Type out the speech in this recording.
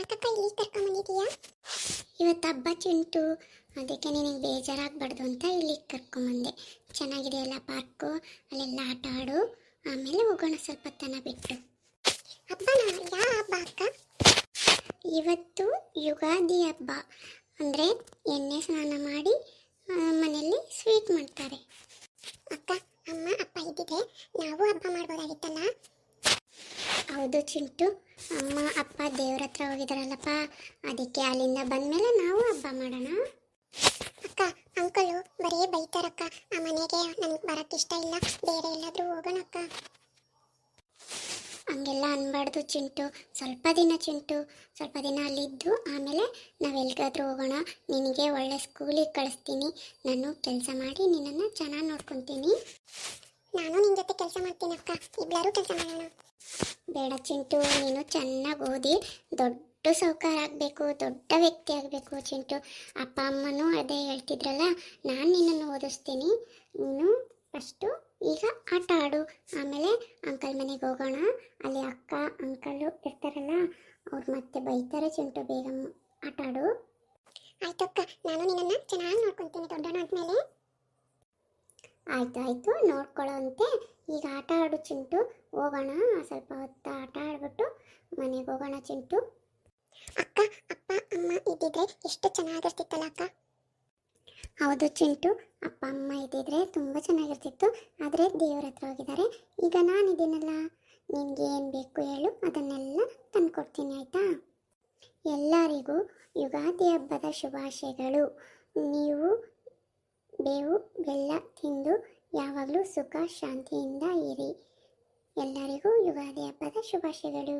ಯಾಕಕ್ಕ ಇಲ್ಲಿ ಕರ್ಕೊಂಬಂದಿದೀಯಾ? ಇವತ್ತು ಹಬ್ಬ ಚಿಂಟು, ಅದಕ್ಕೆ ನಿನಗೆ ಬೇಜಾರಾಗಬಾರ್ದು ಅಂತ ಇಲ್ಲಿಗೆ ಕರ್ಕೊಂಬಂದೆ. ಚೆನ್ನಾಗಿದೆಯಲ್ಲ ಪಾರ್ಕು, ಅಲ್ಲೆಲ್ಲ ಆಟ ಆಡು, ಆಮೇಲೆ ಹೋಗೋಣ ಸ್ವಲ್ಪ ತನ ಬಿಟ್ಟು. ಹಬ್ಬನ? ಯಾವ ಹಬ್ಬ ಅಕ್ಕ? ಇವತ್ತು ಯುಗಾದಿ ಹಬ್ಬ. ಅಂದರೆ ಎಣ್ಣೆ ಸ್ನಾನ ಮಾಡಿ ಮನೆಯಲ್ಲಿ ಸ್ವೀಟ್ ಮಾಡ್ತಾರೆ. ಅಕ್ಕ, ಅಮ್ಮ ಅಪ್ಪ ಇದ್ದಿದ್ರೆ ನಾವು ಹಬ್ಬ ಮಾಡ್ಬೋದಾಗಿತ್ತಲ್ಲ? ಹೌದು ಚಿಂಟು, ಅಮ್ಮ ಅಪ್ಪ ದೇವ್ರ ಹತ್ರ ಹೋಗಿದಾರಲ್ಲಪ್ಪ, ಅದಕ್ಕೆ ಅಲ್ಲಿಂದ ಬಂದಮೇಲೆ ನಾವು ಹಬ್ಬ ಮಾಡೋಣ. ಅಕ್ಕ, ಅಂಕಲು ಬರೀ ಬೈತಾರಕ್ಕ, ಆ ಮನೆಗೆ ನನಗೆ ಬರೋಕ್ಕೆ ಇಷ್ಟ ಇಲ್ಲ, ಬೇರೆ ಎಲ್ಲಾದರೂ ಹೋಗೋಣ ಅಕ್ಕ. ಹಂಗೆಲ್ಲ ಅನ್ಬಾರ್ದು ಚಿಂಟು, ಸ್ವಲ್ಪ ದಿನ ಚಿಂಟು, ಸ್ವಲ್ಪ ದಿನ ಅಲ್ಲಿದ್ದು ಆಮೇಲೆ ನಾವೆಲ್ಗಾದ್ರೂ ಹೋಗೋಣ. ನಿನಗೆ ಒಳ್ಳೆ ಸ್ಕೂಲಿಗೆ ಕಳಿಸ್ತೀನಿ, ನಾನು ಕೆಲಸ ಮಾಡಿ ನಿನ್ನನ್ನು ಚೆನ್ನಾಗಿ ನೋಡ್ಕೊತೀನಿ. ನಾನು ನಿನ್ನ ಜೊತೆ ಕೆಲಸ ಮಾಡ್ತೀನಿ ಅಕ್ಕ, ಇಬ್ಬರೂ ಕೆಲಸ ಮಾಡೋಣ. ಬೇಡ ಚಿಂಟು, ನೀನು ಚೆನ್ನಾಗಿ ಓದಿ ದೊಡ್ಡ ಸಾಹುಕಾರ ಆಗಬೇಕು, ದೊಡ್ಡ ವ್ಯಕ್ತಿ ಆಗಬೇಕು ಚಿಂಟು. ಅಪ್ಪ ಅಮ್ಮನೂ ಅದೇ ಹೇಳ್ತಿದ್ರಲ್ಲ, ನಾನು ನಿನ್ನನ್ನು ಓದಿಸ್ತೀನಿ. ನೀನು ಫಸ್ಟು ಈಗ ಆಟ ಆಡು, ಆಮೇಲೆ ಅಂಕಲ್ ಮನೆಗೆ ಹೋಗೋಣ. ಅಲ್ಲಿ ಅಕ್ಕ ಅಂಕಲು ಇರ್ತಾರಲ್ಲ, ಅವ್ರು ಮತ್ತೆ ಬೈತಾರೆ ಚಿಂಟು, ಬೇಗ ಆಟ ಆಡು. ಆಯ್ತು ಅಕ್ಕ, ನಾನು ನಿನ್ನನ್ನು ಚೆನ್ನಾಗಿ ನೋಡ್ಕೊತೀನಿ ದೊಡ್ಡವನಾದ್ಮೇಲೆ. ಆಯಿತು ನೋಡ್ಕೊಳ್ಳೋ ಅಂತೆ. ಈಗ ಆಟ ಆಡು ಚಿಂಟು, ಹೋಗೋಣ. ಸ್ವಲ್ಪ ಹೊತ್ತು ಆಟ ಆಡ್ಬಿಟ್ಟು ಮನೆಗೆ ಹೋಗೋಣ ಚಿಂಟು. ಅಕ್ಕ, ಅಪ್ಪ ಅಮ್ಮ ಇದ್ದಿದ್ರೆ ಎಷ್ಟು ಚೆನ್ನಾಗಿರ್ತಿತ್ತಲ್ಲ ಅಕ್ಕ? ಹೌದು ಚಿಂಟು, ಅಪ್ಪ ಅಮ್ಮ ಇದ್ದಿದ್ರೆ ತುಂಬ ಚೆನ್ನಾಗಿರ್ತಿತ್ತು, ಆದರೆ ದೇವ್ರ ಹತ್ರ ಹೋಗಿದ್ದಾರೆ. ಈಗ ನಾನಿದ್ದೀನಲ್ಲ, ನಿನಗೆ ಏನು ಬೇಕು ಹೇಳು, ಅದನ್ನೆಲ್ಲ ತಂದುಕೊಡ್ತೀನಿ ಆಯಿತಾ? ಎಲ್ಲರಿಗೂ ಯುಗಾದಿ ಹಬ್ಬದ ಶುಭಾಶಯಗಳು. ನೀವು ಬೇವು ಬೆಲ್ಲ ತಿಂದು ಯಾವಾಗಲೂ ಸುಖ ಶಾಂತಿಯಿಂದ ಇರಿ. ಎಲ್ಲರಿಗೂ ಯುಗಾದಿ ಹಬ್ಬದ ಶುಭಾಶಯಗಳು.